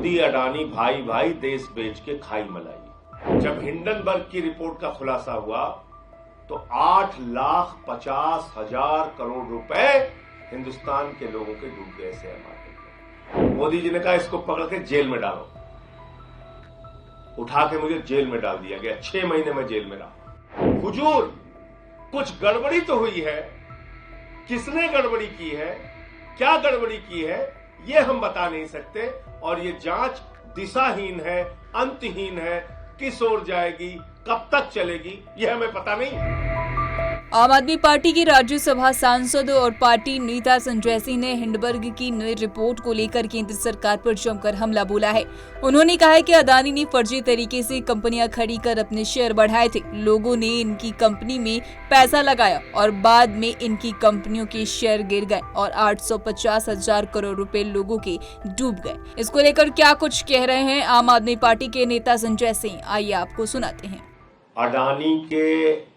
मोदी अडानी भाई भाई देश बेच के खाई मलाई। जब हिंडनबर्ग की रिपोर्ट का खुलासा हुआ तो 8,50,000 करोड़ रुपए हिंदुस्तान के लोगों के डूब गए शेयर मार्केट में। मोदी जी ने कहा इसको पकड़ के जेल में डालो। उठा के मुझे जेल में डाल दिया गया, 6 महीने में जेल में रहा। हुजूर, कुछ गड़बड़ी तो हुई है। किसने गड़बड़ी की है, क्या गड़बड़ी की है, ये हम बता नहीं सकते। और ये जांच दिशाहीन है, अंतहीन है। किस ओर जाएगी, कब तक चलेगी, ये हमें पता नहीं। आम आदमी पार्टी के राज्यसभा सांसद और पार्टी नेता संजय सिंह ने हिंडनबर्ग की नई रिपोर्ट को लेकर केंद्र सरकार पर जमकर हमला बोला है। उन्होंने कहा है कि अडानी ने फर्जी तरीके से कंपनियां खड़ी कर अपने शेयर बढ़ाए थे। लोगों ने इनकी कंपनी में पैसा लगाया और बाद में इनकी कंपनियों के शेयर गिर गए और 850,000 करोड़ रुपए लोगों के डूब गए। इसको लेकर क्या कुछ कह रहे हैं आम आदमी पार्टी के नेता संजय सिंह, आइए आपको सुनाते हैं। अडानी के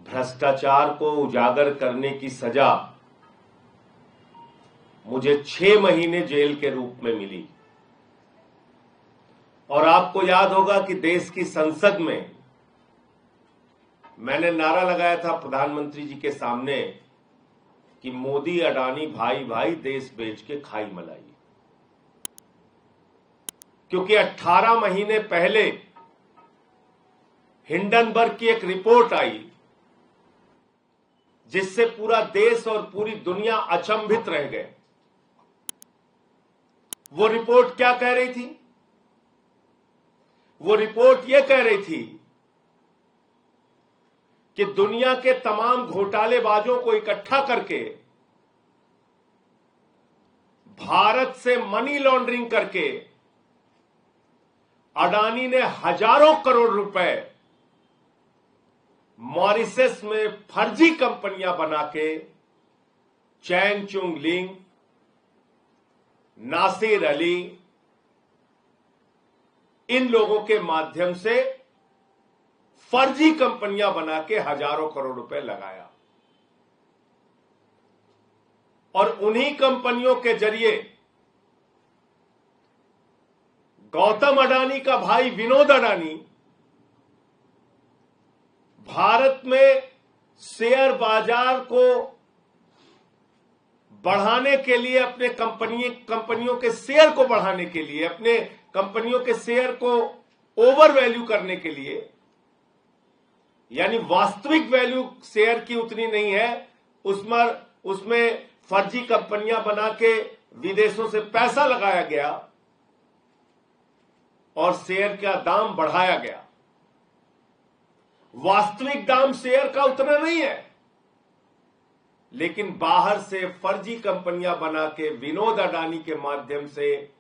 भ्रष्टाचार को उजागर करने की सजा मुझे 6 महीने जेल के रूप में मिली। और आपको याद होगा कि देश की संसद में मैंने नारा लगाया था प्रधानमंत्री जी के सामने कि मोदी अडानी भाई भाई देश बेच के खाई मलाई। क्योंकि 18 महीने पहले हिंडनबर्ग की एक रिपोर्ट आई जिससे पूरा देश और पूरी दुनिया अचंभित रह गए। वो रिपोर्ट क्या कह रही थी? वो रिपोर्ट ये कह रही थी कि दुनिया के तमाम घोटालेबाजों को इकट्ठा करके भारत से मनी लॉन्ड्रिंग करके अडानी ने हजारों करोड़ रुपए मॉरिशस में फर्जी कंपनियां बना के चैन चुंग लिंग, नासिर अली, इन लोगों के माध्यम से फर्जी कंपनियां बना के हजारों करोड़ रुपए लगाया। और उन्हीं कंपनियों के जरिए गौतम अडानी का भाई विनोद अडानी भारत में शेयर बाजार को बढ़ाने के लिए, अपने कंपनियों के शेयर को बढ़ाने के लिए, अपने कंपनियों के शेयर को ओवर वैल्यू करने के लिए, यानी वास्तविक वैल्यू शेयर की उतनी नहीं है, उसमें फर्जी कंपनियां बना के विदेशों से पैसा लगाया गया और शेयर का दाम बढ़ाया गया। वास्तविक दाम शेयर का उतना नहीं है, लेकिन बाहर से फर्जी कंपनियां बना के विनोद अडानी के माध्यम से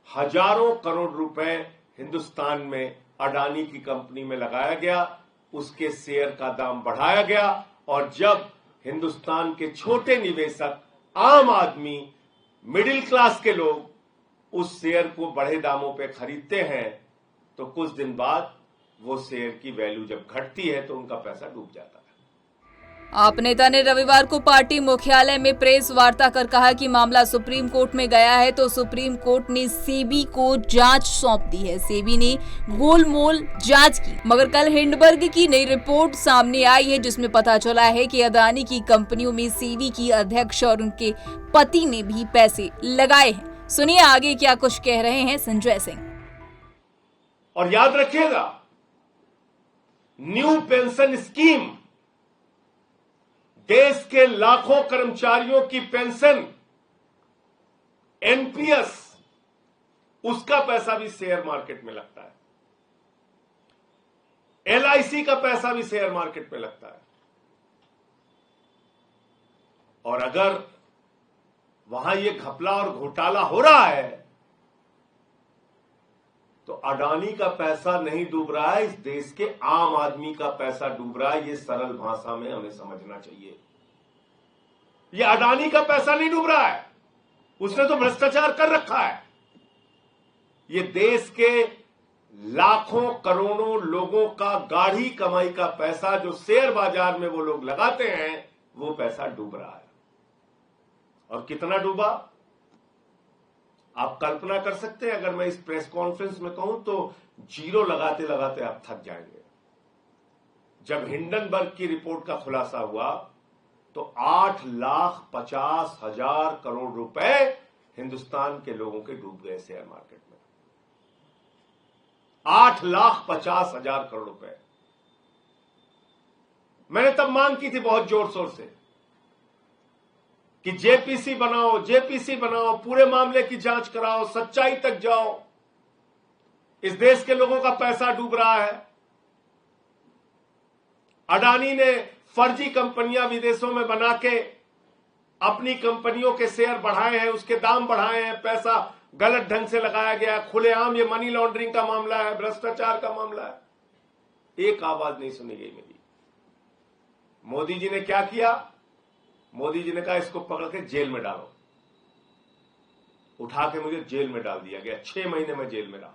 हजारों करोड़ रुपए हिंदुस्तान में अडानी की कंपनी में लगाया गया। उसके शेयर का दाम बढ़ाया गया और जब हिंदुस्तान के छोटे निवेशक, आम आदमी, मिडिल क्लास के लोग उस शेयर को बढ़े दामों पे खरीदते हैं तो कुछ दिन बाद वो शेयर की वैल्यू जब घटती है तो उनका पैसा डूब जाता है। आप नेता ने रविवार को पार्टी मुख्यालय में प्रेस वार्ता कर कहा कि मामला सुप्रीम कोर्ट में गया है तो सुप्रीम कोर्ट ने सेबी को जांच सौंप दी है। सेबी ने गोलमोल जांच की, मगर कल हिंडनबर्ग की नई रिपोर्ट सामने आई है जिसमें पता चला है कि अडानी की कंपनियों में सेबी की अध्यक्ष और उनके पति ने भी पैसे लगाए हैं। सुनिए आगे क्या कुछ कह रहे हैं संजय सिंह। और याद रखिएगा, न्यू पेंशन स्कीम, देश के लाखों कर्मचारियों की पेंशन, एनपीएस, उसका पैसा भी शेयर मार्केट में लगता है। एलआईसी का पैसा भी शेयर मार्केट में लगता है। और अगर वहां ये घपला और घोटाला हो रहा है तो अडानी का पैसा नहीं डूब रहा है, इस देश के आम आदमी का पैसा डूब रहा है। ये सरल भाषा में हमें समझना चाहिए। ये अडानी का पैसा नहीं डूब रहा है, उसने तो भ्रष्टाचार कर रखा है। ये देश के लाखों करोड़ों लोगों का गाढ़ी कमाई का पैसा जो शेयर बाजार में वो लोग लगाते हैं, वो पैसा डूब रहा है। और कितना डूबा? आप कल्पना कर सकते हैं, अगर मैं इस प्रेस कॉन्फ्रेंस में कहूं तो जीरो लगाते लगाते आप थक जाएंगे। जब हिंडनबर्ग की रिपोर्ट का खुलासा हुआ तो 8,50,000 करोड़ रुपए हिंदुस्तान के लोगों के डूब गए शेयर मार्केट में। 8,50,000 करोड़ रुपए। मैंने तब मांग की थी बहुत जोर शोर से कि जेपीसी बनाओ, जेपीसी बनाओ, पूरे मामले की जांच कराओ, सच्चाई तक जाओ। इस देश के लोगों का पैसा डूब रहा है। अडानी ने फर्जी कंपनियां विदेशों में बना के अपनी कंपनियों के शेयर बढ़ाए हैं, उसके दाम बढ़ाए हैं, पैसा गलत ढंग से लगाया गया, खुलेआम ये मनी लॉन्ड्रिंग का मामला है, भ्रष्टाचार का मामला है। एक आवाज नहीं सुनी गई मेरी। मोदी जी ने क्या किया? मोदी जी ने कहा इसको पकड़ के जेल में डालो। उठा के मुझे जेल में डाल दिया गया। 6 महीने में जेल में रहा।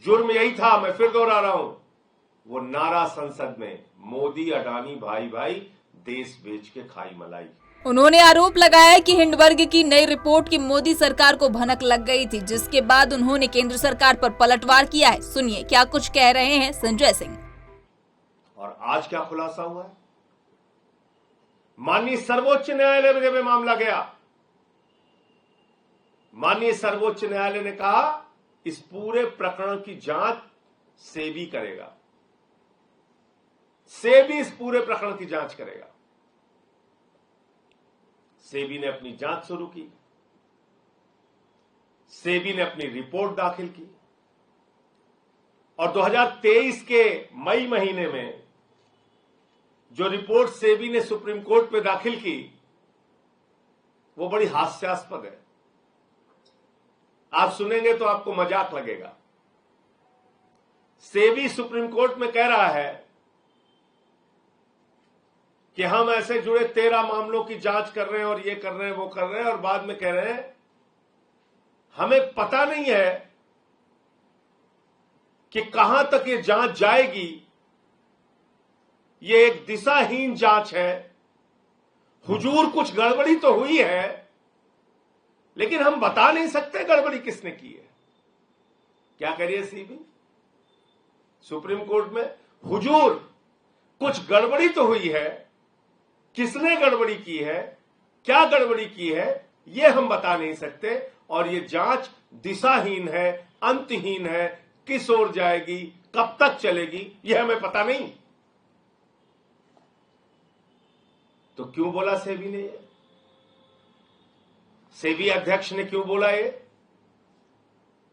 जुर्म यही था, मैं फिर दोहरा रहा हूं, वो नारा संसद में, मोदी अडानी भाई भाई, देश बेच के खाई मलाई। उन्होंने आरोप लगाया कि हिंडनबर्ग की नई रिपोर्ट की मोदी सरकार को भनक लग गई थी, जिसके बाद उन्होंने केंद्र सरकार पर पलटवार किया है। सुनिए क्या कुछ कह रहे हैं संजय सिंह। और आज क्या खुलासा हुआ है? माननीय सर्वोच्च न्यायालय में जब ये मामला गया, माननीय सर्वोच्च न्यायालय ने कहा इस पूरे प्रकरण की जांच सेबी करेगा। सेबी इस पूरे प्रकरण की जांच करेगा। सेबी ने अपनी जांच शुरू की। सेबी ने अपनी रिपोर्ट दाखिल की और 2023 के मई महीने में जो रिपोर्ट सेबी ने सुप्रीम कोर्ट में दाखिल की वो बड़ी हास्यास्पद है। आप सुनेंगे तो आपको मजाक लगेगा। सेबी सुप्रीम कोर्ट में कह रहा है कि हम ऐसे जुड़े 13 मामलों की जांच कर रहे हैं और ये कर रहे हैं, वो कर रहे हैं, और बाद में कह रहे हैं हमें पता नहीं है कि कहां तक ये जांच जाएगी। ये एक दिशाहीन जांच है। हुजूर कुछ गड़बड़ी तो हुई है, लेकिन हम बता नहीं सकते गड़बड़ी किसने की है। क्या कह रही है सीबी सुप्रीम कोर्ट में? हुजूर कुछ गड़बड़ी तो हुई है, किसने गड़बड़ी की है, क्या गड़बड़ी की है, ये हम बता नहीं सकते, और ये जांच दिशाहीन है, अंतहीन है, किस ओर जाएगी, कब तक चलेगी, यह हमें पता नहीं। तो क्यों बोला सेबी ने ये? सेबी अध्यक्ष ने क्यों बोला ये?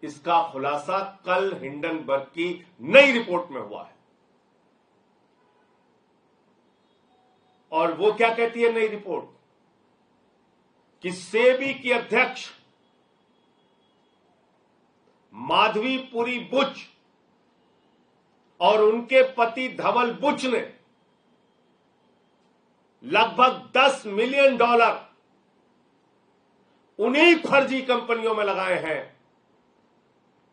इसका खुलासा कल हिंडनबर्ग की नई रिपोर्ट में हुआ है। और वो क्या कहती है नई रिपोर्ट? कि सेबी की अध्यक्ष माधवीपुरी बुच और उनके पति धवल बुच ने लगभग $10 मिलियन उन्हीं फर्जी कंपनियों में लगाए हैं,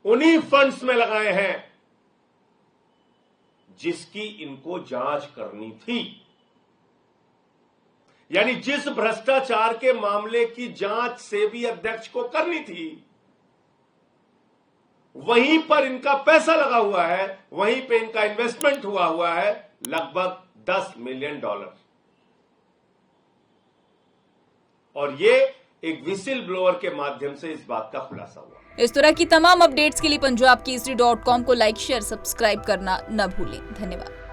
उन्हीं फंड्स में लगाए हैं जिसकी इनको जांच करनी थी। यानी जिस भ्रष्टाचार के मामले की जांच सेबी अध्यक्ष को करनी थी, वहीं पर इनका पैसा लगा हुआ है, वहीं पे इनका इन्वेस्टमेंट हुआ है लगभग $10 मिलियन। और ये एक विसिल ब्लोअर के माध्यम से इस बात का खुलासा हुआ। इस तरह की तमाम अपडेट्स के लिए पंजाबकेसरी.com को लाइक, शेयर, सब्सक्राइब करना न भूलें। धन्यवाद।